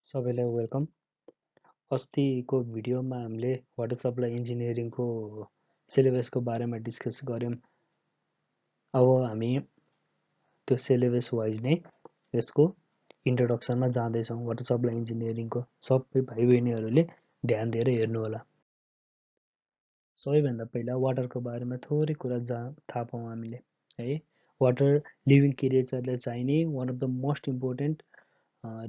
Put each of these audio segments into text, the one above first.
सबैलाई वेलकम। अस्तिको भिडियोमा हामीले वाटर सप्लाई इन्जिनियरिङको सिलेबसको बारेमा डिस्कस गऱ्यौँ। अब हामी त्यो सिलेबस वाइज नै यसको इन्ट्रोडक्सनमा जाँदैछौँ। वाटर सप्लाई इन्जिनियरिङको सबै भाइ बहिनीहरूले ध्यान दिएर हेर्नुहोला। सबैभन्दा पहिला वाटरको बारेमा थोरै कुरा थाहा पाऊँ हामीले है। वाटर लिभिङ क्रिएचरलाई चाहिने one of the most important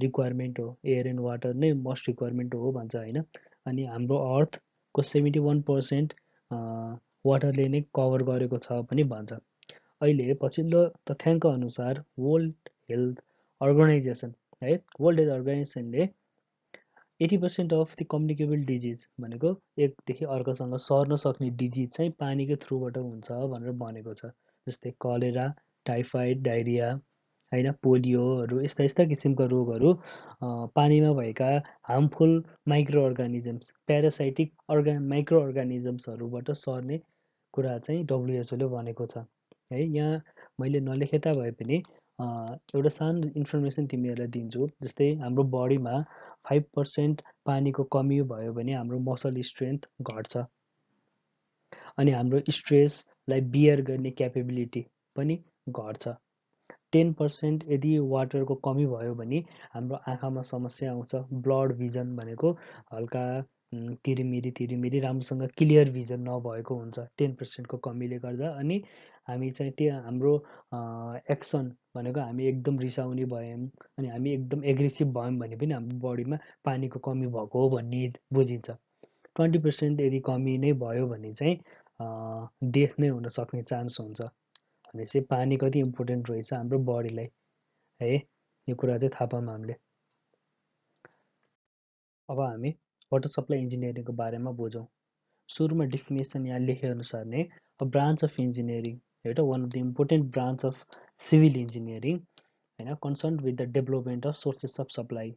requirement हो। एयर एन्ड वाटर नै मस्ट रिक्वायरमेन्ट हो भन्छ होइन। अनि हाम्रो अर्थको 71% वाटरले नै कभर गरेको छ पनि भन्छ। अहिले पछिल्लो तथ्याङ्क अनुसार वर्ल्ड हेल्थ अर्गनाइजेसन है, वर्ल्ड हेल्थ अर्गनाइजेसनले 80% अफ द कम्युनिकेबल डिजिज भनेको एकदेखि अर्कोसँग सर्न सक्ने डिजिज चाहिँ पानीकै थ्रुबाट हुन्छ भनेर भनेको छ। जस्तै कलेरा, टाइफाइड, डायरिया होइन, पोलियोहरू यस्ता यस्ता किसिमका रोगहरू पानीमा भएका harmful micro organisms, parasitic micro अर्गानिजम्सहरूबाट सर्ने कुरा चाहिँ डब्लुएचओले भनेको छ है। यहाँ मैले नलेखे ताभए पनि एउटा सानो इन्फर्मेसन तिमीहरूलाई दिन्छु। जस्तै हाम्रो बडीमा 5% पानीको कमी भयो भने हाम्रो मसल स्ट्रेन्थ घट्छ अनि हाम्रो स्ट्रेसलाई बियर गर्ने क्यापेबिलिटी पनि घट्छ। 10% यदि वाटरको कमी भयो भने हाम्रो आँखामा समस्या आउँछ। ब्लड भिजन भनेको हल्का तिरिमिरी राम्रोसँग क्लियर भिजन नभएको हुन्छ 10%को कमीले गर्दा। अनि हामी चाहिँ त्यो हाम्रो एक्सन भनेको हामी एकदम रिसाउने भयौँ अनि हामी एकदम एग्रेसिभ भयौँ भने पनि हाम्रो बडीमा पानीको कमी भएको हो भन्ने बुझिन्छ। 20% यदि कमी नै भयो भने चाहिँ डेथ नै हुन सक्ने चान्स हुन्छ। भनेपछि पानी कति इम्पोर्टेन्ट रहेछ हाम्रो बडीलाई है, यो कुरा चाहिँ थाहा पाऊँ हामीले। अब हामी वाटर सप्लाई इन्जिनियरिङको बारेमा बुझौँ। सुरुमा डेफिनेसन यहाँ लेखेअनुसार नै अ ब्रान्च अफ इन्जिनियरिङ एउटा one of the important branch of civil engineering होइन, concern with the development of sources of supply.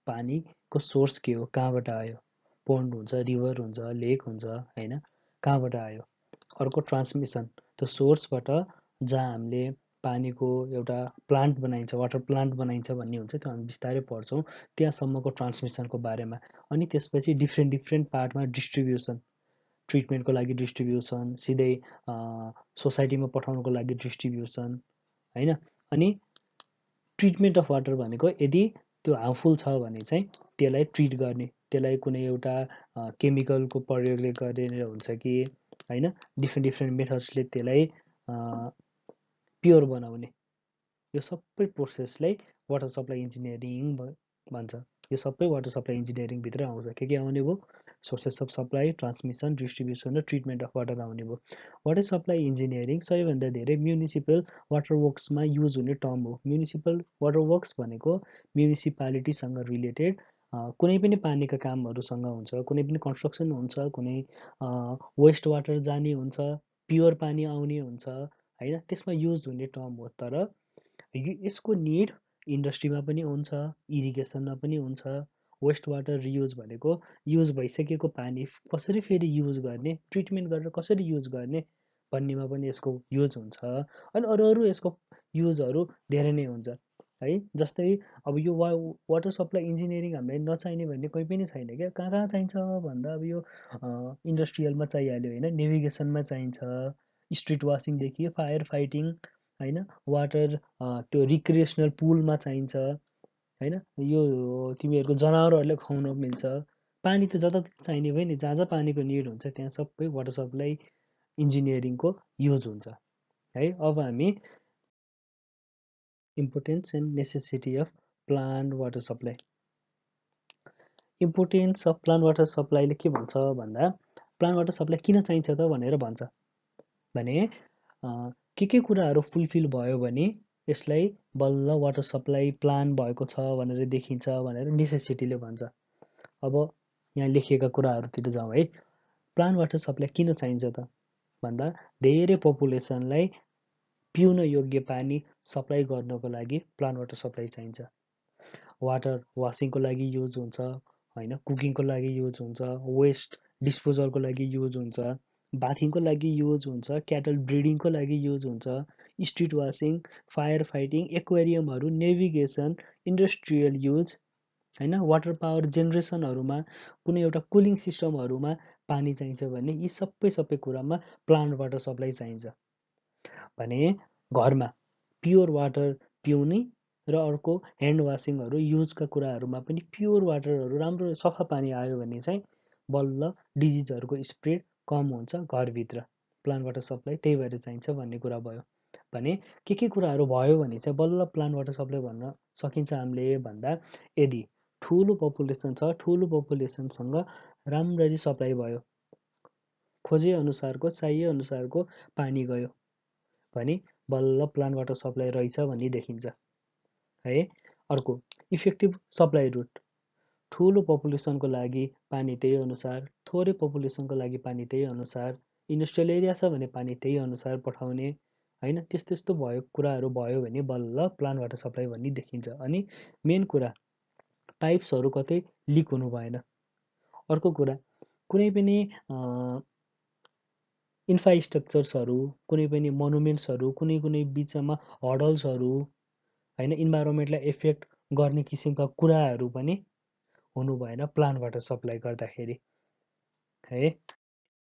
पानीको सोर्स के हो, कहाँबाट आयो, पोन्ड हुन्छ, रिभर हुन्छ, लेक हुन्छ होइन, कहाँबाट आयो। अर्को ट्रान्समिसन, त्यो सोर्सबाट जहाँ हामीले पानीको एउटा प्लान्ट बनाइन्छ, वाटर प्लान्ट बनाइन्छ भन्ने हुन्छ, त्यो हामी बिस्तारै पढ्छौँ त्यहाँसम्मको ट्रान्समिसनको बारेमा। अनि त्यसपछि डिफ्रेन्ट पार्टमा डिस्ट्रिब्युसन, ट्रिटमेन्टको लागि डिस्ट्रिब्युसन, सिधै सोसाइटीमा पठाउनको लागि डिस्ट्रिब्युसन होइन। अनि ट्रिटमेन्ट अफ वाटर भनेको यदि त्यो हार्मफुल छ भने चाहिँ त्यसलाई ट्रिट गर्ने, त्यसलाई कुनै एउटा केमिकलको प्रयोगले गरेर हुन्छ कि होइन, डिफ्रेन्ट मेथड्सले त्यसलाई प्योर बनाउने, यो सबै प्रोसेसलाई वाटर सप्लाई इन्जिनियरिङ भन्छ। यो सबै वाटर सप्लाई इन्जिनियरिङभित्र आउँछ। के आउने भयो, sources of supply, transmission, distribution र ट्रिटमेन्ट अफ वाटर आउने भयो। वाटर सप्लाई इन्जिनियरिङ सबैभन्दा धेरै म्युनिसिपल वाटर वर्क्समा युज हुने टर्म हो। म्युनिसिपल वाटर वर्क्स भनेको म्युनिसिपालिटीसँग रिलेटेड कुनै पनि पानीका कामहरूसँग हुन्छ, कुनै पनि कन्स्ट्रक्सन हुन्छ, कुनै वेस्ट वाटर जाने हुन्छ, प्योर पानी आउने हुन्छ होइन, त्यसमा युज हुने टर्म हो। तर यसको निड इन्डस्ट्रीमा पनि हुन्छ, इरिगेसनमा पनि हुन्छ। वेस्ट वाटर रियुज भनेको युज भइसकेको पानी कसरी फेरि युज गर्ने, ट्रिटमेन्ट गरेर कसरी युज गर्ने भन्नेमा पनि यसको युज हुन्छ। अनि अरू यसको युजहरू धेरै नै हुन्छ है। जस्तै अब यो वाटर सप्लाई इन्जिनियरिङ हामीलाई नचाहिने भन्ने कोही पनि छैन क्या। कहाँ कहाँ चाहिन्छ भन्दा अब यो इन्डस्ट्रियलमा चाहिहाल्यो होइन, नेभिगेसनमा चाहिन्छ, स्ट्रिट वासिङदेखि फायर फाइटिङ होइन, वाटर त्यो रिक्रिएसनल पुलमा चाहिन्छ होइन। यो तिमीहरूको जनावरहरूले खुवाउन मिल्छ। पानी त जताततै चाहिने भयो नि, जहाँ जहाँ पानीको निड हुन्छ त्यहाँ सबै वाटर सप्लाई इन्जिनियरिङको युज हुन्छ है। अब हामी importance and necessity of plant water supply. Importance of plant water सप्लाईले के भन्छ भन्दा, प्लान्ट वाटर सप्लाई किन चाहिन्छ त भनेर भन्छ भने के कुराहरू फुलफिल भयो भने यसलाई बल्ल वाटर सप्लाई प्लान भएको छ भनेर देखिन्छ भनेर नेसेसिटीले भन्छ। अब यहाँ लेखिएका कुराहरूतिर जाउँ है। प्लान्ट वाटर सप्लाई किन चाहिन्छ त भन्दा, धेरै पपुलेसनलाई पिउन योग्य पानी सप्लाई गर्नको लागि प्लान्ट वाटर सप्लाई चाहिन्छ। वाटर वासिङको लागि युज हुन्छ होइन, कुकिङको लागि युज हुन्छ, वेस्ट डिस्पोजलको लागि युज हुन्छ, बाथिङको लागि युज हुन्छ, क्याटल ब्रिडिङको लागि युज हुन्छ, स्ट्रिट वासिङ, फायर फाइटिङ, एक्वेरियमहरू, नेभिगेसन, इन्डस्ट्रियल युज होइन, वाटर पावर जेनेरेसनहरूमा कुनै एउटा कुलिङ सिस्टमहरूमा पानी चाहिन्छ भने यी सबै कुरामा प्लान्ट वाटर सप्लाई चाहिन्छ। भने घरमा प्योर वाटर पिउने र अर्को ह्यान्ड वासिङहरू युजका कुराहरूमा पनि प्योर वाटरहरू राम्रो सफा पानी आयो भने चाहिँ बल्ल डिजिजहरूको स्प्रेड कम हुन्छ घरभित्र। प्लान्ट वाटर सप्लाई त्यही भएर चाहिन्छ भन्ने कुरा भयो। भने के कुराहरू भयो भने चाहिँ बल्ल प्लान्ट वाटर सप्लाई भन्न सकिन्छ हामीले भन्दा, यदि ठुलो पपुलेसन छ, ठुलो पपुलेसनसँग राम्ररी सप्लाई भयो, खोजे अनुसारको चाहिए अनुसारको पानी गयो भने बल्ल प्लान्ट वाटर सप्लाई रहेछ भन्ने देखिन्छ है। अर्को इफेक्टिभ सप्लाई रुट, ठुलो पपुलेसनको लागि पानी त्यही अनुसार, थोरै पपुलेसनको लागि पानी त्यही अनुसार, इन्डस्ट्रियल एरिया छ भने पानी त्यही अनुसार पठाउने, होइन, त्यस्तो भयो कुराहरू भयो भने बल्ल प्लान्ट वाटर सप्लाई भन्ने देखिन्छ। अनि मेन कुरा पाइप्सहरू कतै लिक हुनु भएन। अर्को कुरा कुनै पनि इन्फ्रास्ट्रक्चर्सहरू, कुनै पनि मोनुमेन्ट्सहरू, कुनै बिचमा हडल्सहरू, होइन, इन्भाइरोमेन्टलाई इफेक्ट गर्ने किसिमका कुराहरू पनि हुनु भएन प्लान्ट वाटर सप्लाई गर्दाखेरि है।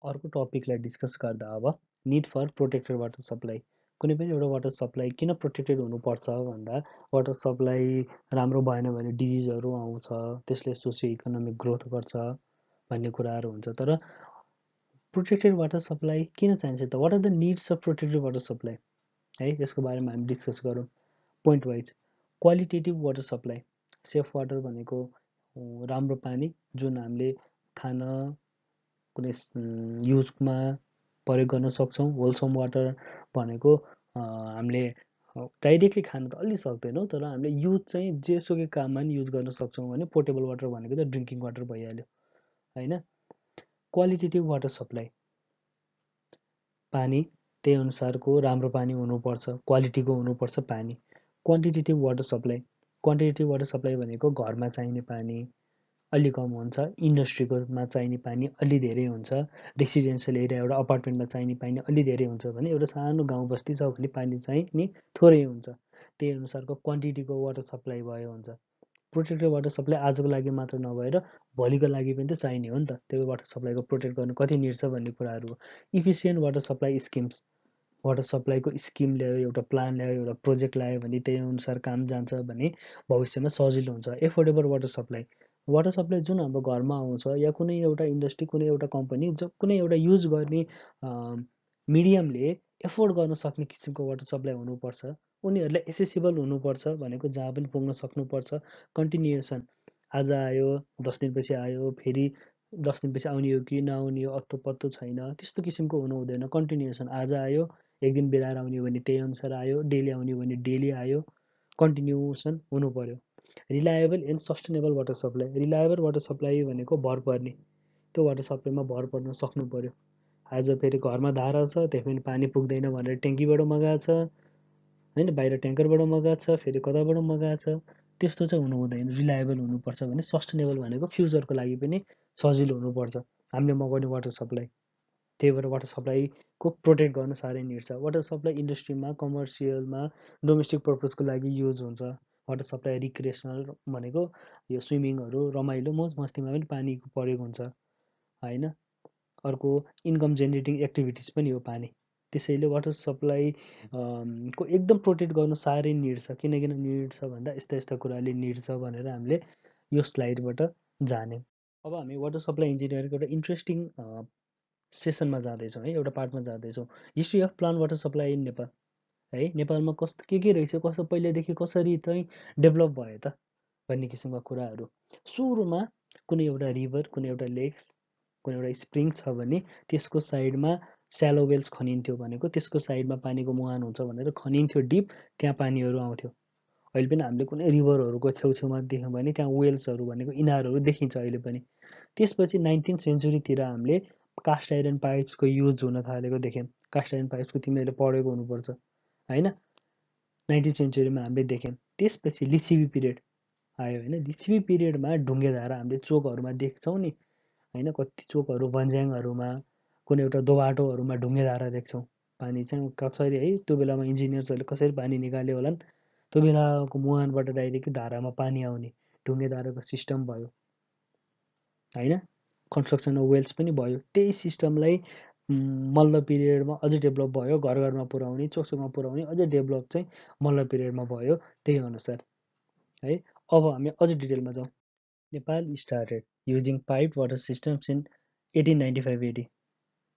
अर्को टपिकलाई डिस्कस गर्दा अब need for protected water supply. कुनै पनि एउटा वाटर सप्लाई किन प्रोटेक्टेड हुनुपर्छ भन्दा, वाटर सप्लाई राम्रो भएन भने डिजिजहरू आउँछ, त्यसले सोसियो इकोनोमिक ग्रोथ गर्छ भन्ने कुराहरू हुन्छ। तर प्रोटेक्टेड वाटर सप्लाई किन चाहिन्छ त? What are the needs of protected water supply है, यसको बारेमा हामी डिस्कस गरौँ point wise. Qualitative water supply, safe water भनेको राम्रो पानी जुन हामीले खान कुनै युजमा प्रयोग गर्न सक्छौँ। होलसम वाटर भनेको हामीले डाइरेक्टली खान त अलि सक्दैनौँ, तर हामीले युज चाहिँ जेसुकै काममा नि युज गर्न सक्छौँ भने पोर्टेबल वाटर भनेको त ड्रिङ्किङ वाटर भइहाल्यो होइन। क्वालिटेटिभ वाटर सप्लाई, पानी त्यही अनुसारको राम्रो पानी हुनुपर्छ, क्वालिटीको हुनुपर्छ पानी। Quantitative water supply, quantitative water supply भनेको घरमा चाहिने पानी अलि कम हुन्छ, इन्डस्ट्रीकोमा चाहिने पानी अलि धेरै हुन्छ, रेसिडेन्सियल एरिया एउटा अपार्टमेन्टमा चाहिने पानी अलि धेरै हुन्छ भने एउटा सानो गाउँ बस्ती छ भने पानी चाहिँ नि थोरै हुन्छ। त्यही अनुसारको क्वान्टिटीको वाटर सप्लाई भयो हुन्छ। प्रोटेक्टेड वाटर सप्लाई आजको लागि मात्र नभएर भोलिको लागि पनि त चाहिने हो नि त। त्यो वाटर सप्लाईको प्रोटेक्ट गर्नु कति निड छ भन्ने कुराहरू हो। Efficient water supply schemes, water सप्लाईको स्किम ल्यायो, एउटा प्लान ल्यायो, एउटा प्रोजेक्ट ल्यायो भने त्यही अनुसार काम जान्छ भने भविष्यमा सजिलो हुन्छ। Affordable water supply, water supply जुन हाम्रो घरमा आउँछ या कुनै एउटा इन्डस्ट्री, कुनै एउटा कम्पनी, कुनै एउटा युज गर्ने मिडियमले एफोर्ड गर्न सक्ने किसिमको वाटर सप्लाई हुनुपर्छ। उनीहरूलाई एसेसिबल हुनुपर्छ भनेको जहाँ पनि पुग्न सक्नुपर्छ। कन्टिन्युएसन, आज आयो 10 दिनपछि आयो, फेरि 10 दिनपछि आउने हो कि नआउने हो अत्तो पत्तो छैन, त्यस्तो किसिमको हुनु हुँदैन। कन्टिन्युएसन, आज आयो एक दिन बिराएर आउने हो भने त्यही अनुसार आयो, डेली आउने हो भने डेली आयो, कन्टिन्युएसन हुनु पर्यो। Reliable and sustainable water supply, reliable water supply भनेको भर पर्ने, त्यो वाटर सप्लाईमा भर पर्न सक्नु पर्यो। आज फेरि घरमा धारा छ त्यही पनि पानी पुग्दैन भनेर ट्याङ्कीबाट मगाएको छ होइन, बाहिर ट्याङ्करबाट मगाएको छ, फेरि कताबाट मगाएको छ, त्यस्तो चाहिँ हुनु हुँदैन। रिलायबल हुनुपर्छ भने सस्टेनेबल भनेको फ्युचरको लागि पनि सजिलो हुनुपर्छ हामीले मगाउने वाटर सप्लाई। त्यही भएर वाटर सप्लाईको प्रोटेक्ट गर्न साह्रै निड छ। वाटर सप्लाई इन्डस्ट्रीमा, कमर्सियलमा, डोमेस्टिक पर्पजको लागि युज हुन्छ। वाटर सप्लाई रिक्रिएसनल भनेको यो स्विमिङहरू, रमाइलो, मौज मस्तीमा पनि पानीको प्रयोग हुन्छ होइन। अर्को इन्कम जेनेरेटिङ एक्टिभिटिज पनि हो पानी। त्यसैले वाटर सप्लाई को एकदम प्रोटेक्ट गर्नु साह्रै निड छ। किन निड छ भन्दा यस्ता कुराले निड छ भनेर हामीले यो स्लाइडबाट जान्यौँ। अब हामी वाटर सप्लाई इन्जिनियरिङको एउटा इन्ट्रेस्टिङ सेसनमा जाँदैछौँ है, एउटा पार्टमा जाँदैछौँ। History of plant water supply in Nepal है, नेपालमा कस्तो के रहेछ, कस्तो पहिलेदेखि कसरी चाहिँ डेभलप भयो त भन्ने किसिमका कुराहरू। सुरुमा कुनै एउटा रिभर, कुनै एउटा लेक्स, कुनै एउटा स्प्रिङ छ भने त्यसको साइडमा स्यालो वेल्स खनिन्थ्यो भनेको त्यसको साइडमा पानीको मुहान हुन्छ भनेर खनिन्थ्यो डिप, त्यहाँ पानीहरू आउँथ्यो। अहिले पनि हामीले कुनै रिभरहरूको छेउछेउमा देख्यौँ भने त्यहाँ वेल्सहरू भनेको इनारहरू देखिन्छ अहिले पनि। त्यसपछि 19th सेन्चुरीतिर हामीले कास्ट आइरन पाइप्सको युज हुन थालेको देख्यौँ। कास्ट आइरन पाइप्सको तिमीहरूले पढेको हुनुपर्छ होइन, 19th सेन्चुरीमा हामीले देख्यौँ। त्यसपछि लिच्छवी पिरियड आयो होइन, लिच्छवी पिरियडमा ढुङ्गे धारा हामीले चोकहरूमा देख्छौँ नि होइन, कति चोकहरू भन्ज्याङहरूमा, कुनै एउटा दोबाटोहरूमा ढुङ्गे धारा देख्छौँ। पानी चाहिँ कसरी है, त्यो बेलामा इन्जिनियर्सहरूले कसरी पानी निकाल्यो होलान्, त्यो बेलाको मुहानबाट डाइरेक्ट धारामा पानी आउने, ढुङ्गेधाराको सिस्टम भयो होइन, कन्स्ट्रक्सन अफ वेल्स पनि भयो। त्यही सिस्टमलाई मल्ल पिरियडमा अझै डेभलप भयो, घर घरमा पुर्याउने, चोकचोकमा पुर्याउने अझै डेभलप चाहिँ मल्ल पिरियडमा भयो त्यही अनुसार है। अब हामी अझै डिटेलमा जाउँ। Nepal started using pipe water systems in 1895-80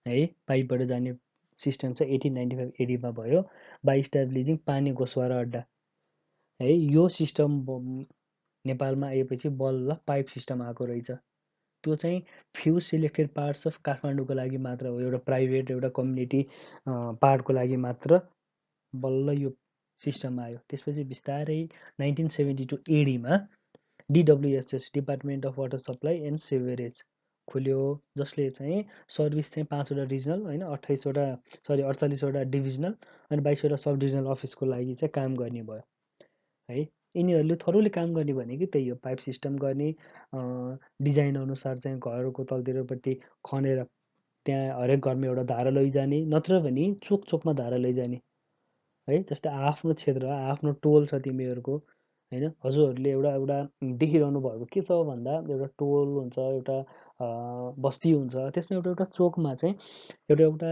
है। पाइपबाट जाने सिस्टम चाहिँ 1895-80मा भयो बाई इस्टाब्लिजिङ पानी गोसवारा अड्डा है। यो सिस्टम नेपालमा आएपछि बल्ल पाइप सिस्टम आएको रहेछ। त्यो चाहिँ फ्यु सिलेक्टेड पार्ट्स अफ काठमाडौँको लागि मात्र हो, एउटा प्राइभेट एउटा कम्युनिटी पार्टको लागि मात्र बल्ल यो सिस्टम आयो। त्यसपछि बिस्तारै 1972 एडीमा DWSS department of water supply and sewerage खोल्यो, जसले चाहिँ सर्भिस चाहिँ 5वटा रिजनल होइन 48वटा डिभिजनल अनि 22वटा सब डिभिजनल अफिसको लागि चाहिँ काम गर्ने भयो है। यिनीहरूले थरोली काम गर्ने भनेको त्यही हो, पाइप सिस्टम गर्ने, डिजाइन अनुसार चाहिँ घरको तलतिरपट्टि खनेर त्यहाँ हरेक घरमा एउटा धारा लैजाने, नत्र भने चोक चोकमा धारा लैजाने है। जस्तै आफ्नो क्षेत्र आफ्नो टोल छ तिमीहरूको होइन, हजुरहरूले एउटा एउटा देखिरहनु भएको के छ भन्दा एउटा टोल हुन्छ, एउटा बस्ती हुन्छ, त्यसमा एउटा एउटा चोकमा चाहिँ एउटा एउटा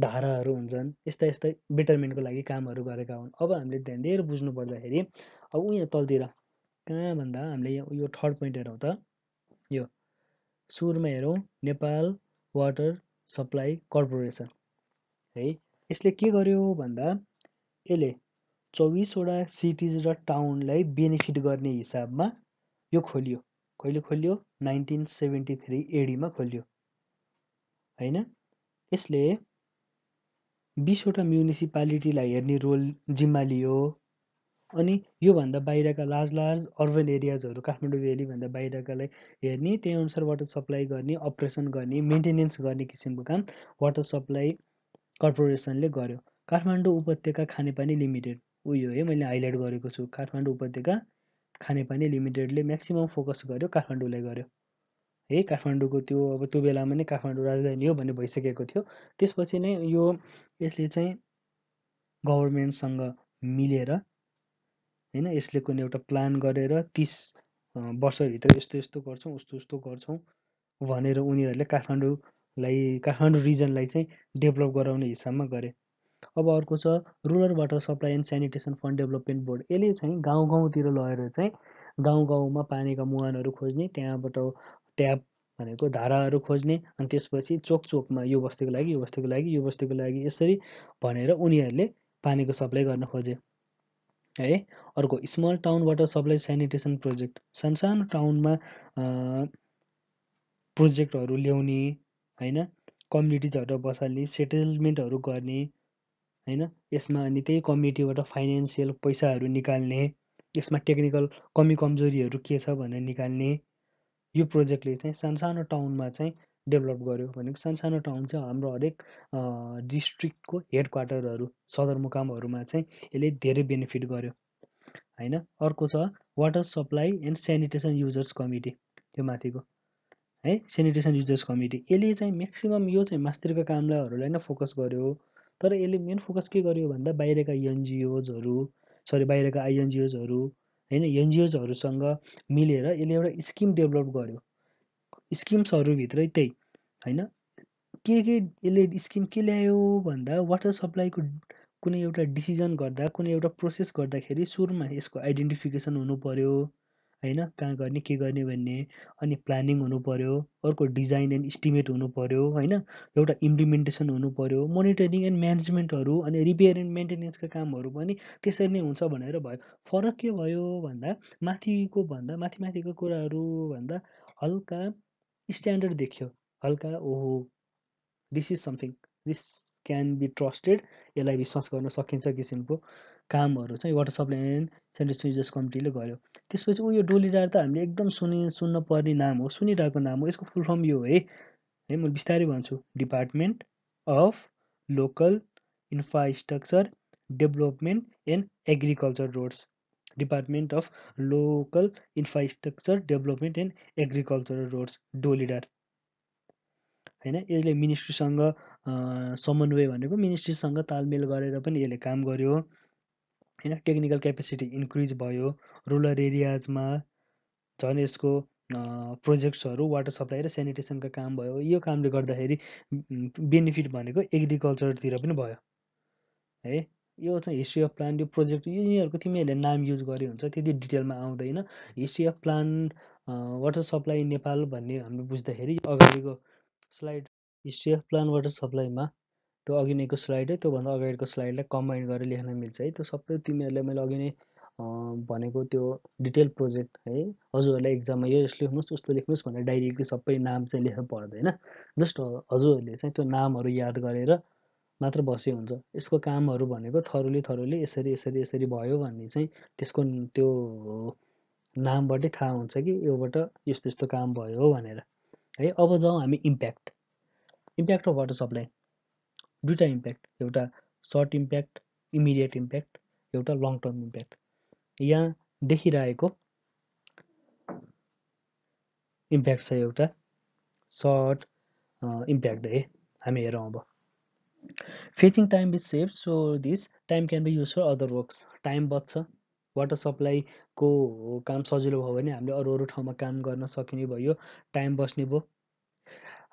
धाराहरू हुन्छन्। यस्ता यस्ता बेटरमेन्टको लागि कामहरू गरेका हुन्। अब हामीले ध्यान दिएर बुझ्नु पर्दाखेरि अब उयो तलतिर कहाँ भन्दा हामीले यो थर्ड पोइन्ट हेरौँ त, यो सुरुमा हेरौँ नेपाल वाटर सप्लाई कर्पोरेसन है। यसले के गर्यो भन्दा यसले 24वटा सिटिज र टाउनलाई बेनिफिट गर्ने हिसाबमा यो खोलियो। कहिले खोलियो? 1973 एडीमा खोलियो होइन। यसले 20वटा म्युनिसिपालिटीलाई हेर्ने रोल जिम्मा लियो। अनि योभन्दा बाहिरका लार्ज अर्बन एरियाजहरू काठमाडौँ भ्यालीभन्दा बाहिरकालाई हेर्ने, त्यही अनुसार वाटर सप्लाई गर्ने, अपरेसन गर्ने, मेन्टेनेन्स गर्ने किसिमको काम वाटर सप्लाई कर्पोरेसनले गर्यो। काठमाडौँ उपत्यका खानेपानी लिमिटेड उयो है, मैले हाइलाइट गरेको छु। काठमाडौँ उपत्यका खानेपानी लिमिटेडले म्याक्सिमम फोकस गर्यो काठमाडौँलाई गर्यो है। काठमाडौँको त्यो अब त्यो बेलामा नै काठमाडौँ राजधानी हो भन्ने भइसकेको थियो। त्यसपछि नै यसले चाहिँ गभर्मेन्टसँग मिलेर होइन, यसले कुनै एउटा प्लान गरेर 30 वर्षभित्र यस्तो यस्तो गर्छौँ उस्तो उस्तो गर्छौँ भनेर उनीहरूले काठमाडौँ रिजनलाई चाहिँ डेभलप गराउने हिसाबमा गरे। अब अर्को छ rural water supply and sanitation fund development board. यसले चाहिँ गाउँ गाउँतिर लगेर चाहिँ गाउँ गाउँमा पानीका मुहानहरू खोज्ने, त्यहाँबाट ट्याप भनेको धाराहरू खोज्ने, अनि त्यसपछि चोक चोकमा यो बस्तीको लागि यो बस्तीको लागि यो बस्तीको लागि यसरी भनेर उनीहरूले पानीको सप्लाई गर्न खोजे है। अर्को small town water supply sanitation project, सानसानो टाउनमा प्रोजेक्टहरू ल्याउने होइन, कम्युनिटिजहरू बसाल्ने, सेटलमेन्टहरू गर्ने होइन। यसमा अनि त्यही कम्युनिटीबाट फाइनेन्सियल पैसाहरू निकाल्ने, यसमा टेक्निकल कमी कमजोरीहरू के छ भनेर निकाल्ने। यो प्रोजेक्टले चाहिँ सानसानो टाउनमा चाहिँ डेभलप गर्यो। भनेको सानसानो टाउन चाहिँ हाम्रो हरेक डिस्ट्रिक्टको हेड क्वार्टरहरू सदरमुकामहरूमा चाहिँ यसले धेरै बेनिफिट गर्यो होइन। अर्को छ water supply and sanitation users committee, यो माथिको है, सेनिटेसन युजर्स कमिटी। यसले चाहिँ म्याक्सिमम् यो चाहिँ मास्तिरका कामलाई नै फोकस गर्यो। तर यसले मेन फोकस के गर्यो भन्दा बाहिरका बाहिरका आइएनजिओजहरू होइन, एनजिओजहरूसँग मिलेर यसले एउटा स्किम डेभलप गर्यो। स्किम्सहरूभित्रै त्यही होइन, के यसले स्किम के ल्यायो भन्दा वाटर सप्लाईको कुनै एउटा डिसिजन गर्दा, कुनै एउटा प्रोसेस गर्दाखेरि सुरुमा यसको आइडेन्टिफिकेसन हुनु पर्यो होइन, कहाँ गर्ने के गर्ने भन्ने, अनि प्लानिङ हुनु पर्यो, अर्को डिजाइन एन्ड इस्टिमेट हुनु पर्यो होइन, एउटा इम्प्लिमेन्टेसन हुनु पर्यो, मोनिटरिङ एन्ड म्यानेजमेन्टहरू अनि रिपेयर एन्ड मेन्टेनेन्सका कामहरू पनि त्यसरी नै हुन्छ भनेर भयो। फरक के भयो भन्दा माथिको कुराहरू भन्दा हल्का स्ट्यान्डर्ड देख्यो, हल्का ओहो this is something, this can be trusted, यसलाई विश्वास गर्न सकिन्छ किसिमको कामहरू चाहिँ water supply and sanitation users कमिटीले गर्यो। त्यसपछि उयो डोलीडार त हामीले एकदम सुन्न पर्ने नाम हो, सुनिरहेको नाम हो। यसको फुल फर्म यो है म बिस्तारै भन्छु, department of local infrastructure development and agriculture roads, department of local infrastructure development and agriculture roads, DoLIDAR होइन। यसले मिनिस्ट्रीसँग समन्वय भनेको मिनिस्ट्रीसँग तालमेल गरेर पनि यसले काम गर्यो होइन। टेक्निकल क्यापेसिटी इन्क्रिज भयो रुरल एरियाजमा झन् यसको प्रोजेक्ट्सहरू वाटर सप्लाई र सेनिटेसनका काम भयो। यो कामले गर्दाखेरि बेनिफिट भनेको एग्रिकल्चरतिर पनि भयो है। यो चाहिँ हिस्ट्री अफ प्लान्ट, यो प्रोजेक्ट यिनीहरूको तिमीहरूले नाम युज गरे हुन्छ, त्यति डिटेलमा आउँदैन। History of plant water supply Nepal भन्ने हामीले बुझ्दाखेरि अगाडिको slide, history of plant water सप्लाईमा त्यो अघि नैको स्लाइड है, त्योभन्दा अगाडिको स्लाइडलाई कम्बाइन गरेर लेख्न मिल्छ है। त्यो सबै तिमीहरूले मैले अघि नै भनेको त्यो डिटेल प्रोजेक्ट है, हजुरहरूलाई एक्जाममा यो लेख्नुहोस् उस्तो लेख्नुहोस् भनेर डाइरेक्टली सबै नाम चाहिँ लेख्नु पर्दैन। जस्ट हजुरहरूले चाहिँ त्यो नामहरू याद गरेर मात्र बसे हुन्छ। यसको कामहरू भनेको थरोली यसरी यसरी यसरी भयो भन्ने चाहिँ त्यसको त्यो नामबाटै थाहा हुन्छ कि योबाट यस्तो यस्तो काम भयो भनेर है। अब जाउँ हामी इम्प्याक्ट अफ वाटर सप्लाई। दुईवटा इम्प्याक्ट, एउटा सर्ट इम्प्याक्ट इमिडिएट इम्प्याक्ट, एउटा लङ टर्म इम्प्याक्ट। यहाँ देखिरहेको इम्प्याक्ट छ एउटा सर्ट इम्प्याक्ट है। हामी हेरौँ अब। Fetching time is save, so this time can be use for other works. Time बच्छ, वाटर सप्लाईको काम सजिलो भयो भने हामीले अरू अरू ठाउँमा काम गर्न सकिने भयो, टाइम बस्ने भयो।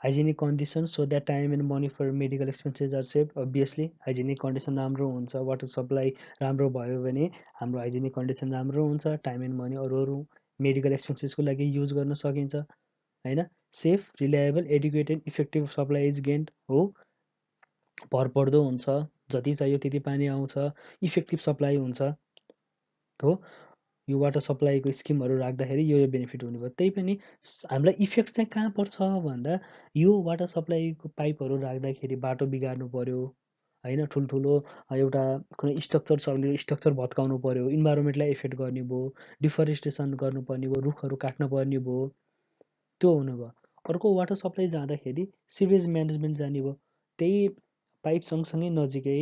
Hygienic condition, so that time and money for medical expenses are saved. Obviously hygienic condition राम्रो हुन्छ, वाटर सप्लाई राम्रो भयो भने हाम्रो हाइजेनिक कन्डिसन राम्रो हुन्छ, टाइम एन्ड मनी अरू अरू मेडिकल एक्सपेन्सेसको लागि युज गर्न सकिन्छ होइन। Safe, reliable, adequate and effective supply is gained हो, भरपर्दो हुन्छ, जति चाहियो त्यति पानी आउँछ, इफेक्टिभ सप्लाई हुन्छ हो। यो वाटर सप्लाईको स्किमहरू राख्दाखेरि यो बेनिफिट हुने भयो। त्यही पनि हामीलाई इफेक्ट चाहिँ कहाँ पर्छ भन्दा यो वाटर सप्लाईको पाइपहरू राख्दाखेरि बाटो बिगार्नु पर्यो होइन, ठुल्ठुलो एउटा कुनै स्ट्रक्चर छ भने स्ट्रक्चर भत्काउनु पर्यो, इन्भाइरोमेन्टलाई इफेक्ट गर्ने भयो, डिफरेस्टेसन गर्नुपर्ने भयो, रुखहरू काट्नु पर्ने भयो, त्यो हुनु भयो। अर्को वाटर सप्लाई जाँदाखेरि सिवेज म्यानेजमेन्ट जाने भयो। त्यही पाइप सँगसँगै नजिकै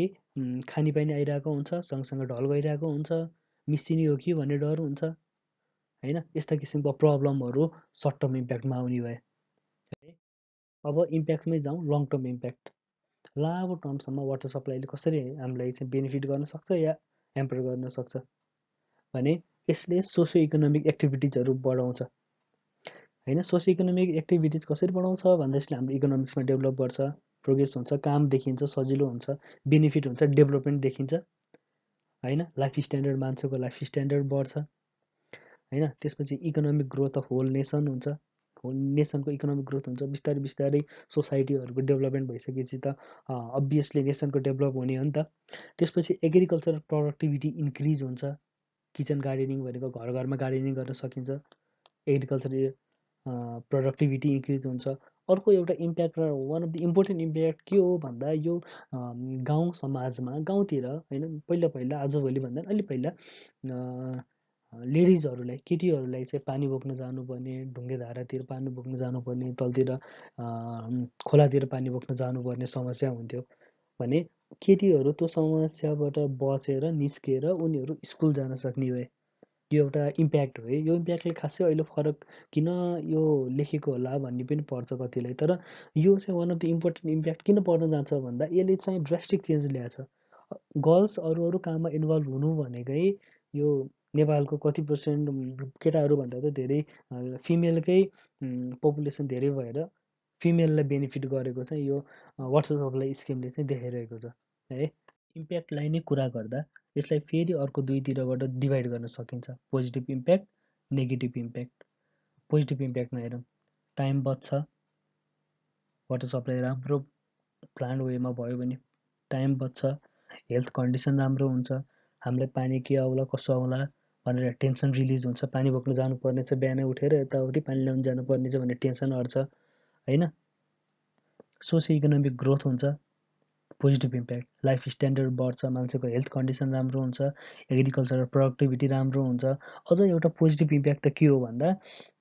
खानेपानी आइरहेको हुन्छ, सँगसँगै ढल गइरहेको हुन्छ, मिसिने हो कि भन्ने डर हुन्छ होइन। यस्ता किसिमको प्रब्लमहरू सर्ट टर्म इम्प्याक्टमा आउने भए है। अब इम्प्याक्टमै जाउँ, लङ टर्म इम्प्याक्ट। लामो टर्मसम्म वाटर सप्लाईले कसरी हामीलाई चाहिँ बेनिफिट गर्न सक्छ या ह्याम्पर गर्न सक्छ भने यसले सोसियो इकोनोमिक एक्टिभिटिजहरू बढाउँछ होइन। सोसियो इकोनोमिक एक्टिभिटिज कसरी बढाउँछ भन्दा यसले हाम्रो इकोनोमिक्समा डेभलप गर्छ, प्रोग्रेस हुन्छ, काम देखिन्छ, सजिलो हुन्छ, बेनिफिट हुन्छ, डेभलपमेन्ट देखिन्छ होइन। लाइफ स्ट्यान्डर्ड, मान्छेको लाइफ स्ट्यान्डर्ड बढ्छ होइन। त्यसपछि economic growth of whole nation हुन्छ, होल नेसनको इकोनोमिक ग्रोथ हुन्छ। बिस्तारै बिस्तारै सोसाइटीहरूको डेभलपमेन्ट भइसकेपछि त अभियसली नेसनको डेभलप हुने हो नि त। त्यसपछि एग्रिकल्चरल प्रोडक्टिभिटी इन्क्रिज हुन्छ, किचन गार्डनिङ भनेको घर घरमा गार्डनिङ गर्न सकिन्छ, एग्रिकल्चर प्रोडक्टिभिटी इन्क्रिज हुन्छ। अर्को एउटा इम्प्याक्ट र one of the important impact के हो भन्दा यो गाउँ समाजमा, गाउँतिर होइन, पहिला पहिला आजभोलि भन्दा अलि पहिला लेडिजहरूलाई, केटीहरूलाई चाहिँ पानी बोक्न जानुपर्ने, ढुङ्गे धारातिर पानी बोक्न जानुपर्ने, तलतिर खोलातिर पानी बोक्न जानुपर्ने समस्या हुन्थ्यो भने केटीहरू त्यो समस्याबाट बचेर निस्केर उनीहरू स्कुल जान सक्ने भए। यो एउटा इम्प्याक्ट हो है। यो इम्प्याक्टले खासै अहिले फरक किन यो लेखेको होला भन्ने पनि पर्छ कतिलाई, तर यो चाहिँ one of the important impact किन पर्न जान्छ भन्दा यसले चाहिँ ड्रास्टिक चेन्ज ल्याएको छ। गर्ल्स अरू अरू काममा इन्भल्भ हुनु भनेकै यो नेपालको कति पर्सेन्ट केटाहरू भन्दा त धेरै फिमेलकै पपुलेसन धेरै भएर फिमेललाई बेनिफिट गरेको चाहिँ यो वाटर सप्लाई स्किमले चाहिँ देखाइरहेको छ है। इम्प्याक्टलाई नै कुरा गर्दा यसलाई फेरि अर्को दुईतिरबाट डिभाइड गर्न सकिन्छ, positive impact, negative impact. Positive इम्प्याक्टमा हेरौँ, टाइम बच्छ, वाटर सप्लाई राम्रो प्लान वेमा भयो भने टाइम बच्छ, हेल्थ कन्डिसन राम्रो हुन्छ, हामीलाई पानी के आउला कसो आउला भनेर टेन्सन रिलिज हुन्छ। पानी बोक्न जानुपर्ने छ, बिहानै उठेर यताउति पानी ल्याउनु जानुपर्ने छ भन्ने टेन्सन हट्छ होइन। सोसियो इकोनोमिक ग्रोथ हुन्छ, पोजिटिभ इम्प्याक्ट, लाइफ स्ट्यान्डर्ड बढ्छ, मान्छेको हेल्थ कन्डिसन राम्रो हुन्छ, एग्रिकल्चरल प्रोडक्टिभिटी राम्रो हुन्छ। अझ एउटा पोजिटिभ इम्प्याक्ट त के हो भन्दा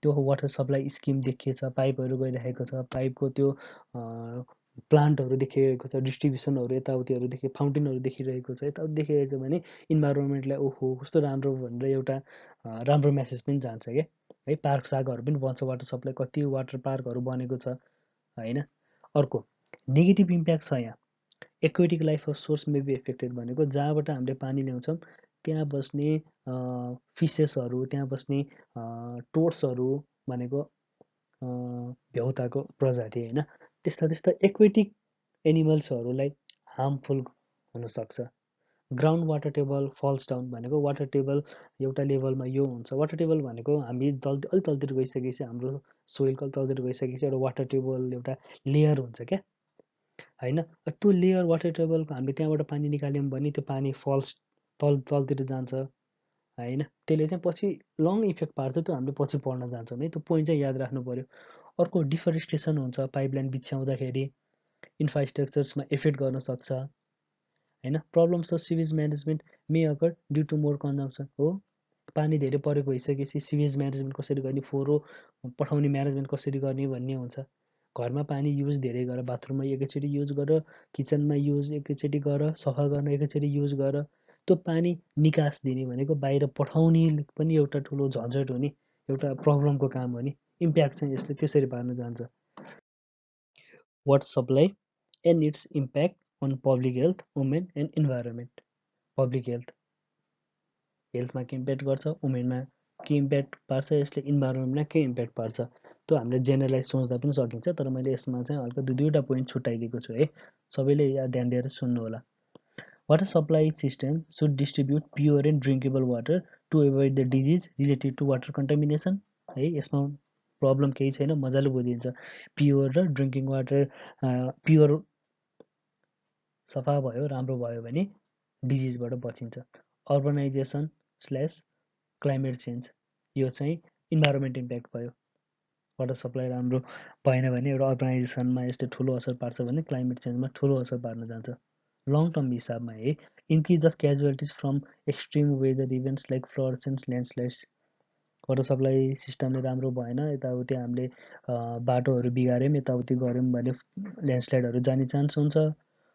त्यो वाटर सप्लाई स्किम देखिएछ, पाइपहरू गइरहेको छ, पाइपको त्यो प्लान्टहरू देखिरहेको छ, डिस्ट्रिब्युसनहरू यताउतिहरू फाउन्टेनहरू देखिरहेको छ, यताउति देखिरहेको छ भने इन्भाइरोमेन्टलाई ओहो कस्तो राम्रो भनेर एउटा राम्रो मेसेज पनि जान्छ क्या है। पार्क सार्कहरू पनि बन्छ, वाटर सप्लाई कति वाटर पार्कहरू बनेको छ होइन। अर्को नेगेटिभ इम्प्याक्ट छ यहाँ, aquatic life of source may be affected भनेको जहाँबाट हामीले पानी ल्याउँछौँ त्यहाँ बस्ने फिसेसहरू, त्यहाँ बस्ने टोड्सहरू भनेको भ्यौताको प्रजाति होइन, त्यस्ता त्यस्ता एक्वेटिक एनिमल्सहरूलाई हार्मफुल हुनसक्छ। Ground water table falls down भनेको वाटर टेबल एउटा लेभलमा यो हुन्छ। वाटर टेबल भनेको हामी अलिक तलतिर गइसकेपछि हाम्रो सोइलको तलतिर गइसकेपछि एउटा वाटर टेबल एउटा लेयर हुन्छ क्या होइन। त्यो लेयर वाटर टेबलको हामीले त्यहाँबाट पानी निकाल्यौँ भने त्यो पानी फल्स तलतिर जान्छ होइन। त्यसले चाहिँ पछि लङ इफेक्ट पार्छ, त्यो हामीले पछि पढ्न जान्छौँ है, त्यो पोइन्ट चाहिँ याद राख्नु पऱ्यो। अर्को डिफरेस्टेसन हुन्छ, पाइपलाइन बिछ्याउँदाखेरि इन्फ्रास्ट्रक्चर्समा इफेक्ट गर्न सक्छ होइन। Problems of sewage management may occur due to more consumption हो। पानी धेरै परेको भइसकेपछि सिवेज म्यानेजमेन्ट कसरी गर्ने, फोहोर पठाउने म्यानेजमेन्ट कसरी गर्ने भन्ने हुन्छ। घरमा पानी युज धेरै गर, बाथरुममा एकैचोटि युज गर, किचनमा युज एकैचोटि गर, सफा गर्न एकैचोटि युज गर। त्यो पानी निकास दिने भनेको बाहिर पठाउने पनि एउटा ठुलो झन्झट हो नि, एउटा प्रब्लमको काम हो नि। इम्प्याक्ट चाहिँ यसले त्यसरी पार्न जान्छ। Water supply and its impact on public health, women and environment. Public हेल्थमा के इम्प्याक्ट गर्छ, वुमेनमा के इम्प्याक्ट पार्छ, यसले इन्भाइरोमेन्टमा के इम्प्याक्ट पार्छ, त्यो हामीले जेनरलाइज सोच्दा पनि सकिन्छ। तर मैले यसमा चाहिँ हल्का दुईवटा पोइन्ट छुट्याइदिएको छु है, सबैले यहाँ ध्यान दिएर सुन्नु होला। Water supply system should distribute pure and drinkable water to avoid the disease related to water contamination है। यसमा प्रब्लम केही छैन, मजाले बुझिन्छ। प्योर र ड्रिङ्किङ वाटर प्योर सफा भयो, राम्रो भयो भने डिजिजबाट बचिन्छ। अर्बनाइजेसन स्ल्यास क्लाइमेट चेन्ज, यो चाहिँ इन्भाइरोमेन्ट इम्प्याक्ट भयो। वाटर सप्लाई राम्रो भएन भने एउटा अर्बनाइजेसनमा यसले ठुलो असर पार्छ भने क्लाइमेट चेन्जमा ठुलो असर पार्न जान्छ। लङ टर्म हिसाबमा है, increase of casualties from extreme weather events like floods and landslides. Water supply सिस्टमले राम्रो भएन, यताउति हामीले बाटोहरू बिगाऱ्यौँ, यताउति गऱ्यौँ भने ल्यान्डस्लाइडहरू जाने चान्स हुन्छ।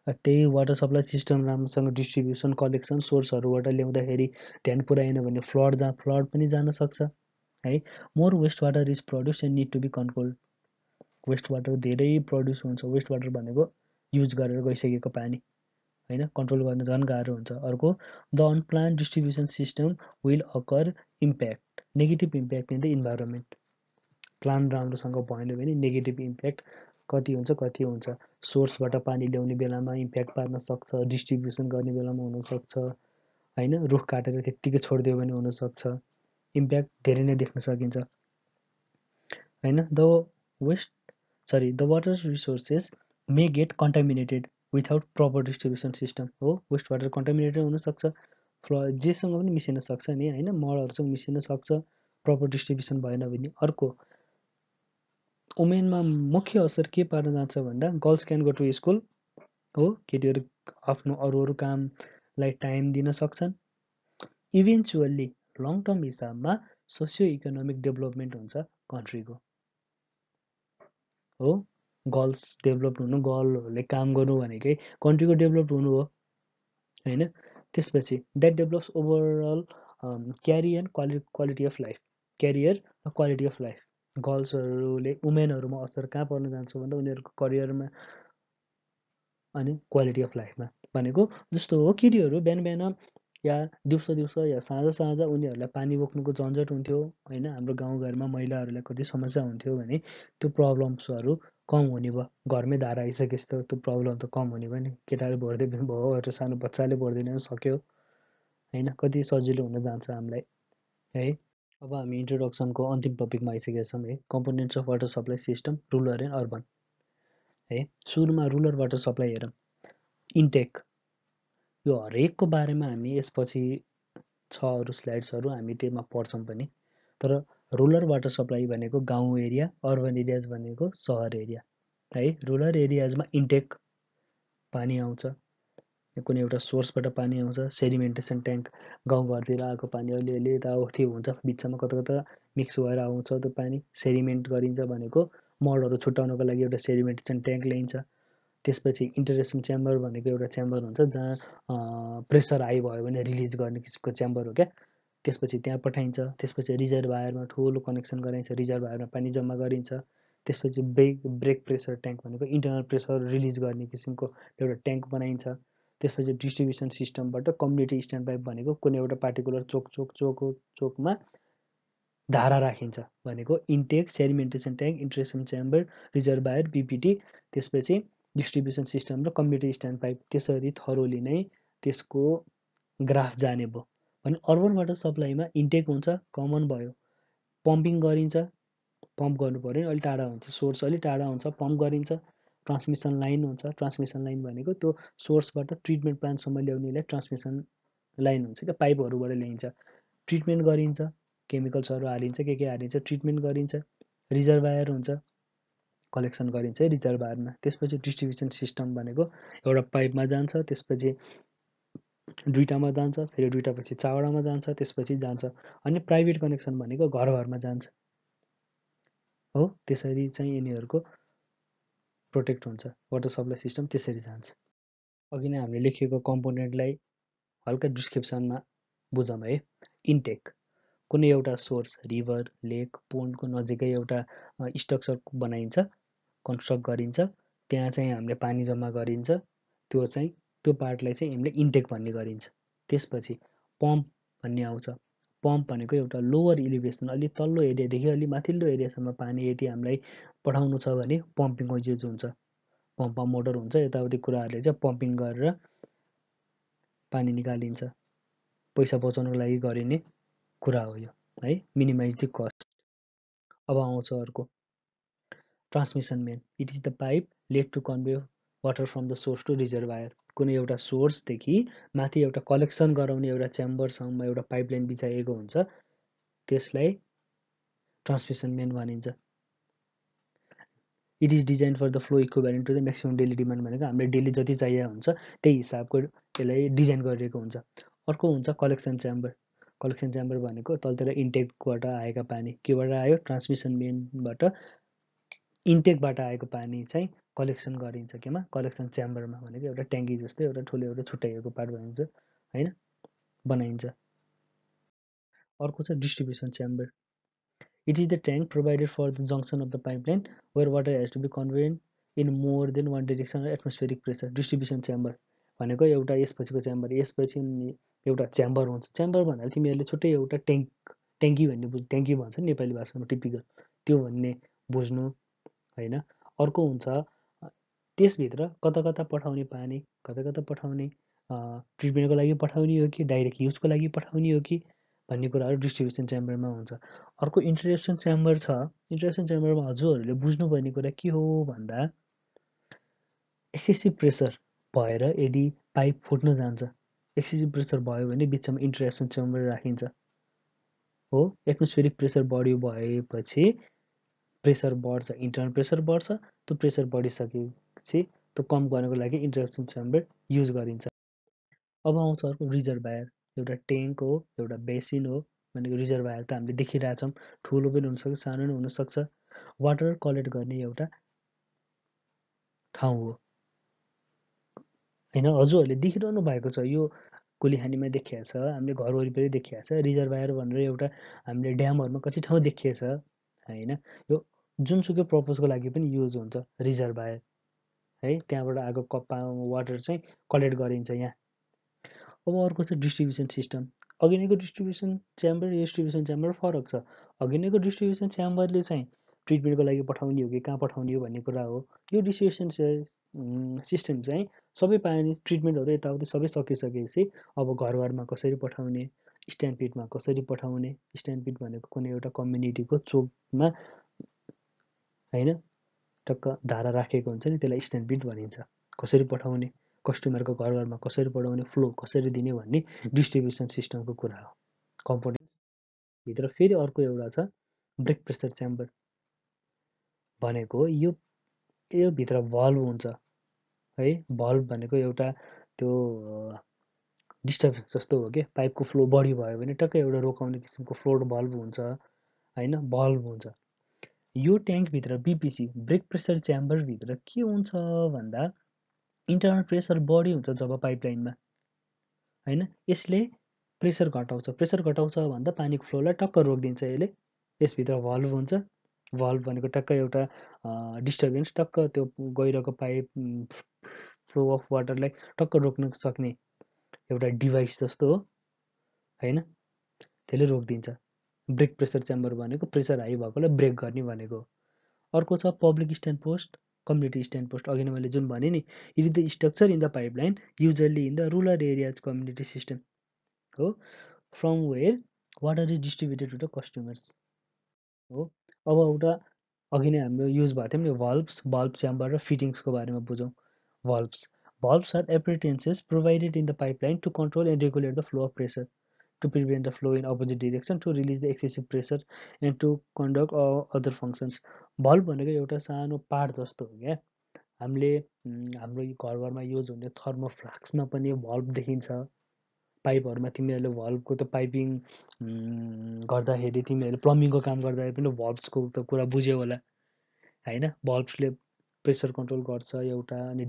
त्यही वाटर सप्लाई सिस्टम राम्रोसँग डिस्ट्रिब्युसन कलेक्सन सोर्सहरूबाट ल्याउँदाखेरि ध्यान पुऱ्याएन भने फ्लड पनि जान सक्छ है। More waste water is produce and need to be controlled. Waste water धेरै प्रड्युस हुन्छ, वेस्ट वाटर भनेको युज गरेर गइसकेको पानी होइन, कन्ट्रोल गर्न झन् गाह्रो हुन्छ। अर्को the unplan distribution system will occur impact negative impact in the environment. Plan राम्रोसँग भएन भने नेगेटिभ इम्प्याक्ट कति हुन्छ। सोर्सबाट पानी ल्याउने बेलामा इम्प्याक्ट पार्न सक्छ, डिस्ट्रिब्युसन गर्ने बेलामा हुनसक्छ होइन, रुख काटेर त्यत्तिकै छोडिदियो भने हुनसक्छ। इम्प्याक्ट धेरै नै देख्न सकिन्छ होइन। The water resources may get contaminated without proper distribution system हो। वेस्ट वाटर कन्टामिनेटेड हुनसक्छ, जेसँग पनि मिसिन सक्छ नि होइन, मलहरूसँग मिसिन सक्छ प्रपर डिस्ट्रिब्युसन भएन भने। अर्को वुमेनमा मुख्य असर के पार्न जान्छ भन्दा girls can go to school हो, केटीहरू आफ्नो अरू कामलाई टाइम दिन सक्छन्। इभेन्चुअल्ली लङ टर्म हिसाबमा सोसियो इकोनोमिक डेभलपमेन्ट हुन्छ कन्ट्रीको हो। गर्ल्स डेभलप हुनु, गर्लहरूले काम गर्नु भनेकै कन्ट्रीको डेभलप हुनु हो होइन। त्यसपछि that develops overall career and quality of life, career र क्वालिटी अफ लाइफ। गर्ल्सहरूले वुमेनहरूमा असर कहाँ पर्न जान्छ भन्दा उनीहरूको करियरमा अनि क्वालिटी अफ लाइफमा। भनेको जस्तो हो, केटीहरू बिहान बिहान या दिउँसो या साँझ उनीहरूलाई पानी बोक्नुको झन्झट हुन्थ्यो होइन। हाम्रो गाउँघरमा महिलाहरूलाई कति समस्या हुन्थ्यो भने त्यो प्रब्लम्सहरू कम हुने भयो। घरमै धारा आइसकेपछि त त्यो प्रब्लम त कम हुने भयो नि, केटाले भर्दै पनि भयो, एउटा सानो बच्चाले भर्दैन सक्यो होइन, कति सजिलो हुन जान्छ हामीलाई है। अब हामी इन्ट्रोडक्सनको अन्तिम टपिकमा आइसकेका छौँ है, components of water supply system rural and urban है। सुरुमा रुरल वाटर सप्लाई हेरौँ। इन्टेक, यो हरेकको बारेमा हामी यसपछि छ अरू स्लाइड्सहरू हामी त्यसमा पढ्छौँ पनि। तर रुरल वाटर सप्लाई भनेको गाउँ एरिया, अर्बन एरियाज भनेको सहर एरिया है। रुरल एरियाजमा इन्टेक पानी आउँछ, कुनै एउटा सोर्सबाट पानी आउँछ, सेडिमेन्टेसन ट्याङ्क गाउँघरतिर आएको पानी अलिअलि यताउति हुन्छ, बिचमा कता कता मिक्स भएर आउँछ त्यो पानी, सेडिमेन्ट गरिन्छ भनेको मलहरू छुट्याउनको लागि एउटा सेडिमेन्टेसन ट्याङ्क ल्याइन्छ। त्यसपछि इन्टरेक्सन च्याम्बर भनेको एउटा च्याम्बर हुन्छ जहाँ प्रेसर हाई भयो भने रिलिज गर्ने किसिमको च्याम्बर हो क्या। त्यसपछि त्यहाँ पठाइन्छ। त्यसपछि रिजर्भायरमा ठुलो कनेक्सन गराइन्छ, रिजर्भायरमा पानी जम्मा गरिन्छ। त्यसपछि ब्रेक प्रेसर ट्याङ्क भनेको इन्टरनल प्रेसर रिलिज गर्ने किसिमको एउटा ट्याङ्क बनाइन्छ। त्यसपछि डिस्ट्रिब्युसन सिस्टमबाट कम्युनिटी स्ट्यान्ड पाइप भनेको कुनै एउटा पार्टिकुलर चोकमा धारा राखिन्छ भनेको intake, sedimentation tank, इन्ट्रेसन chamber, reservoir, बिपिटी, त्यसपछि डिस्ट्रिब्युसन सिस्टम र कम्युनिटी स्ट्यान्ड पाइप। त्यसरी थरोली नै त्यसको ग्राफ जाने भयो भने अर्बन वाटर सप्लाईमा इन्टेक हुन्छ, कमन भयो, पम्पिङ गरिन्छ, पम्प गर्नु पऱ्यो अलि टाढा हुन्छ, सोर्स अलि टाढा हुन्छ, पम्प गरिन्छ, ट्रान्समिसन लाइन हुन्छ, ट्रान्समिसन लाइन भनेको त्यो सोर्सबाट ट्रिटमेन्ट प्लान्टसम्म ल्याउनेलाई ट्रान्समिसन लाइन हुन्छ क्या, पाइपहरूबाट ल्याइन्छ, ट्रिटमेन्ट गरिन्छ, केमिकल्सहरू हालिन्छ, के हालिन्छ, ट्रिटमेन्ट गरिन्छ, रिजर्भायर हुन्छ, कलेक्सन गरिन्छ है रिजर्भायरमा। त्यसपछि डिस्ट्रिब्युसन सिस्टम भनेको एउटा पाइपमा जान्छ, त्यसपछि दुईटामा जान्छ, फेरि दुईटापछि चारवटामा जान्छ, त्यसपछि जान्छ। अनि प्राइभेट कनेक्सन भनेको घर घरमा जान्छ हो। त्यसरी चाहिँ यिनीहरूको प्रोटेक्ट हुन्छ वाटर सप्लाई सिस्टम, त्यसरी जान्छ। अघि नै हामीले लेखेको कम्पोनेन्टलाई हल्का डिस्क्रिप्सनमा बुझौँ है। इन्टेक कुनै एउटा सोर्स, रिभर, लेक, पोन्डको नजिकै एउटा स्ट्रक्चर बनाइन्छ, कन्स्ट्रक्ट गरिन्छ, त्यहाँ चाहिँ हामीले पानी जम्मा गरिन्छ, त्यो पार्टलाई चाहिँ हामीले इन्टेक भन्ने गरिन्छ। त्यसपछि पम्प भन्ने आउँछ। पम्प भनेको एउटा लोवर इलिभेसन, अलि तल्लो एरियादेखि अलि माथिल्लो एरियासम्म पानी यदि हामीलाई पठाउनु छ भने पम्पिङको युज हुन्छ। पम्पमा मोटर हुन्छ, यताउति कुराहरूले चाहिँ पम्पिङ गरेर पानी निकालिन्छ। पैसा बचाउनको लागि गरिने कुरा हो यो है, मिनिमाइज द कस्ट। अब आउँछ अर्को transmission main. It is the pipe laid to convey water from the source to reservoir. कुनै एउटा सोर्सदेखि माथि एउटा कलेक्सन गराउने एउटा च्याम्बरसम्म एउटा पाइपलाइन बिछाइएको हुन्छ, त्यसलाई ट्रान्समिसन मेन भनिन्छ। It is design for the flow equivalent to the maximum daily demand भनेको हामीले डेली जति चाहिएको हुन्छ त्यही हिसाबको यसलाई डिजाइन गरिएको हुन्छ। अर्को हुन्छ कलेक्सन च्याम्बर। कलेक्सन च्याम्बर भनेको तलतिर इन्टेकबाट आएका पानी केबाट आयो, ट्रान्समिसन मेनबाट इन्टेकबाट आएको पानी चाहिँ कलेक्सन गरिन्छ केमा, कलेक्सन च्याम्बरमा भनेको एउटा ट्याङ्की जस्तै एउटा ठुलो एउटा छुट्याइएको पार्ट भनिन्छ होइन, बनाइन्छ। अर्को छ distribution chamber. It is the tank provided for the junction of the pipeline where water has to be conveyed in more than one direction or atmospheric pressure. Distribution chamber भनेको एउटा यसपछिको च्याम्बर, यसपछि एउटा chamber हुन्छ। Chamber भन्दा तिमीहरूले छुट्टै एउटा ट्याङ्की भन्ने ट्याङ्की भन्छ नेपाली भाषामा टिपिकल, त्यो भन्ने बुझ्नु होइन। अर्को हुन्छ त्यसभित्र कता कता पठाउने पानी, कता कता पठाउने, ट्रिटमेन्टको लागि पठाउने हो कि डाइरेक्ट युजको लागि पठाउने हो कि भन्ने कुराहरू डिस्ट्रिब्युसन च्याम्बरमा हुन्छ। अर्को इन्टरेक्सन च्याम्बर छ। इन्टरेक्सन च्याम्बरमा हजुरहरूले बुझ्नुपर्ने कुरा के हो भन्दा एक्सेसिभ प्रेसर भएर यदि पाइप फुट्न जान्छ, एक्सेसिभ प्रेसर भयो भने बिचमा इन्टरेक्सन च्याम्बर राखिन्छ हो। एटमोस्फेरिक प्रेसर बढी भएपछि प्रेसर बढ्छ, इन्टरनल प्रेसर बढ्छ, त्यो प्रेसर बढिसकेपछि त्यो कम गर्नको लागि इन्टरेक्सन च्याम्बर युज गरिन्छ। अब आउँछ अर्को रिजर्भायर। एउटा ट्याङ्क हो, एउटा बेसिन हो भनेको रिजर्भायर त हामीले देखिरहेछौँ, ठुलो पनि हुनसक्छ, सानो पनि हुनसक्छ। वाटर कलेक्ट गर्ने एउटा ठाउँ हो होइन। हजुरहरूले देखिरहनु भएको छ, यो कुलीखानीमा देखिएको छ, हामीले घर वरिपरि देखिएको छ। रिजर्भायर भनेर एउटा हामीले ड्यामहरूमा कति ठाउँ देखिएको छ होइन। यो जुनसुकै पर्पजको लागि पनि युज हुन्छ रिजर्भायर है, त्यहाँबाट आएको वाटर चाहिँ कलेक्ट गरिन्छ यहाँ। अब अर्को छ डिस्ट्रिब्युसन सिस्टम। अघि नैको डिस्ट्रिब्युसन च्याम्बर र डिस्ट्रिब्युसन च्याम्बर फरक छ। अघि नैको डिस्ट्रिब्युसन च्याम्बरले चाहिँ ट्रिटमेन्टको लागि पठाउने हो कि कहाँ पठाउने हो भन्ने कुरा हो। यो डिस्ट्रिब्युसन सिस्टम चाहिँ सबै पानी ट्रिटमेन्टहरू यताउति सबै सकिसकेपछि अब घर घरमा कसरी पठाउने, स्ट्यान्डपिटमा कसरी पठाउने। स्ट्यान्डपिट भनेको कुनै एउटा कम्युनिटीको चोकमा होइन टक्क धारा राखेको हुन्छ नि, त्यसलाई स्ट्यान्डपिट भनिन्छ। कसरी पठाउने, कस्टमरको घर घरमा कसरी पठाउने, फ्लो कसरी दिने भन्ने डिस्ट्रिब्युसन सिस्टमको कुरा हो। कम्पोनेन्ट्सभित्र फेरि अर्को एउटा छ ब्रेक प्रेसर च्याम्बर भनेको यो भित्र भल्भ हुन्छ है। भल्भ भनेको एउटा त्यो डिस्टर्बेन्स जस्तो हो कि पाइपको फ्लो बढी भयो भने टक्कै एउटा रोकाउने किसिमको फ्लोट भल्भ हुन्छ होइन, भल्भ हुन्छ। यो ट्याङ्कभित्र बिपिसी ब्रेक प्रेसर च्याम्बरभित्र के हुन्छ भन्दा इन्टरनल प्रेसर बढी हुन्छ जब पाइपलाइनमा होइन, यसले प्रेसर घटाउँछ। प्रेसर घटाउँछ भन्दा पानीको फ्लोलाई टक्क रोकिदिन्छ यसले। यसभित्र भल्भ हुन्छ। भल्भ भनेको टक्क एउटा डिस्टर्बेन्स, टक्क त्यो गइरहेको पाइप फ्लो अफ वाटरलाई टक्क रोक्न सक्ने एउटा डिभाइस जस्तो हो होइन, त्यसले रोकिदिन्छ। ब्रेक प्रेसर च्याम्बर भनेको प्रेसर हाई भएकोलाई ब्रेक गर्ने भनेको। अर्को छ public stand post, community stand post. अघि नै मैले जुन भने नि, it is the structure in the pipeline usually in the rural areas community system हो, from where water is distributed to the customers हो। अब एउटा अघि नै हाम्रो युज भएको थियो नि भल्भ्स, बल्ब च्याम्बर र फिटिङ्सको बारेमा बुझौँ। Valves valves are appurtenances provided in the pipeline to control and regulate the flow of pressure, to prevent the flow in opposite direction, to release the excessive pressure and to conduct other functions। Valve भनेको एउटा सानो part जस्तो हो क्या। हामीले हाम्रो घरघरमा use हुने थर्मोफ्लास्कमा पनि भल्भ देखिन्छ। पाइपहरूमा तिमीहरूले भल्भको त पाइपिङ गर्दाखेरि तिमीहरूले प्लम्बिङको काम गर्दाखेरि पनि भल्भ्सको त कुरा बुझ्यौ होला होइन। भल्भ्सले प्रेसर कन्ट्रोल गर्छ एउटा, अनि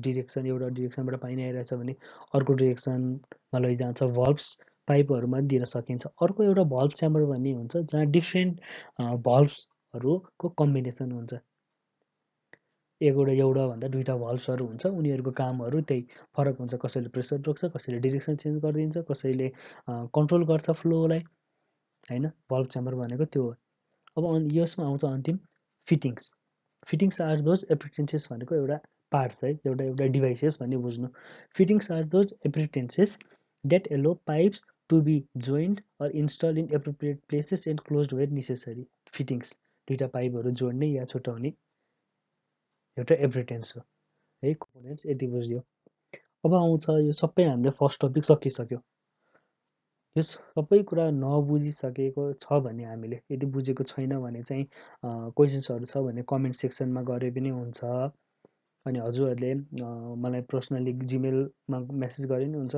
एउटा डिरेक्सनबाट पानी आइरहेछ भने अर्को डिरेक्सनमा लैजान्छ। भल्भ्स पाइपहरूमा दिन सकिन्छ। अर्को एउटा भल्भ च्याम्बर भन्ने हुन्छ जहाँ डिफ्रेन्ट भल्भ्सहरूको कम्बिनेसन हुन्छ। एउटा भन्दा दुईवटा भल्भ्सहरू हुन्छ, उनीहरूको कामहरू त्यही फरक हुन्छ। कसैले प्रेसर रोक्छ, कसैले डिरेक्सन चेन्ज गरिदिन्छ, कसैले कन्ट्रोल गर्छ फ्लोलाई होइन। भल्भ च्याम्बर भनेको त्यो हो। अब यसमा आउँछ अन्तिम fittings. Fittings are those appurtenances भनेको एउटा पार्ट्स है, एउटा डिभाइसेस भन्ने बुझ्नु। Fittings are those appurtenances that allow pipes to be joined or install in appropriate places and closed where necessary. Fittings दुईवटा पाइपहरू जोड्ने या छुट्याउने एउटा एप्रिटेन्स हो है। कम्पोनेन्ट्स यति बुझ्यो। अब आउँछ यो सबै हामीले फर्स्ट टपिक सकिसक्यो। यो सबै कुरा नबुझिसकेको छ भने हामीले, यदि बुझेको छैन भने चाहिँ क्वेसन्सहरू छ भने कमेन्ट सेक्सनमा गरे पनि हुन्छ। अनि हजुरहरूले मलाई पर्सनली जिमेलमा मेसेज गरे पनि हुन्छ,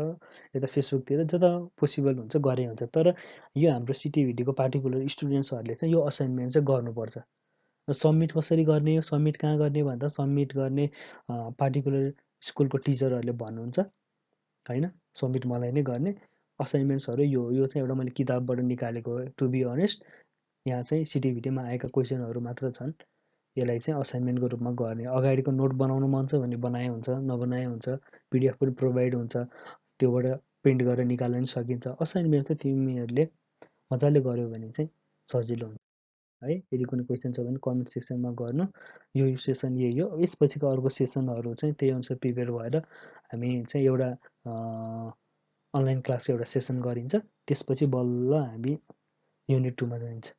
यता फेसबुकतिर जता पोसिबल हुन्छ गरे हुन्छ। तर यो हाम्रो सिटिभिटीको पार्टिकुलर स्टुडेन्ट्सहरूले चाहिँ यो असाइनमेन्ट चाहिँ गर्नुपर्छ। सब्मिट कसरी गर्ने, सब्मिट कहाँ गर्ने भन्दा सब्मिट गर्ने पार्टिकुलर स्कुलको टिचरहरूले भन्नुहुन्छ होइन। सब्मिट मलाई नै गर्ने। असाइनमेन्ट्सहरू यो चाहिँ एउटा मैले किताबबाट निकालेको हो। टु बी अनेस्ट यहाँ चाहिँ सिटिभिटीमा आएका क्वेसनहरू मात्र छन्। यसलाई चाहिँ असाइनमेन्टको रूपमा गर्ने। अगाडिको नोट बनाउनु मन छ भने बनाए हुन्छ, नबनाए हुन्छ। पिडिएफ पनि प्रोभाइड हुन्छ, त्योबाट प्रिन्ट गरेर निकाल्न पनि सकिन्छ। असाइनमेन्ट चाहिँ तिमीहरूले मजाले गर्यो भने चाहिँ सजिलो हुन्छ है। यदि कुनै क्वेसन छ भने कमेन्ट सेक्सनमा गर्नु। यो सेसन यही हो। यसपछिको अर्को सेसनहरू चाहिँ त्यही अनुसार प्रिपेयर भएर हामी चाहिँ एउटा अनलाइन क्लासको एउटा सेसन गरिन्छ। त्यसपछि बल्ल हामी युनिट 2मा जान्छ।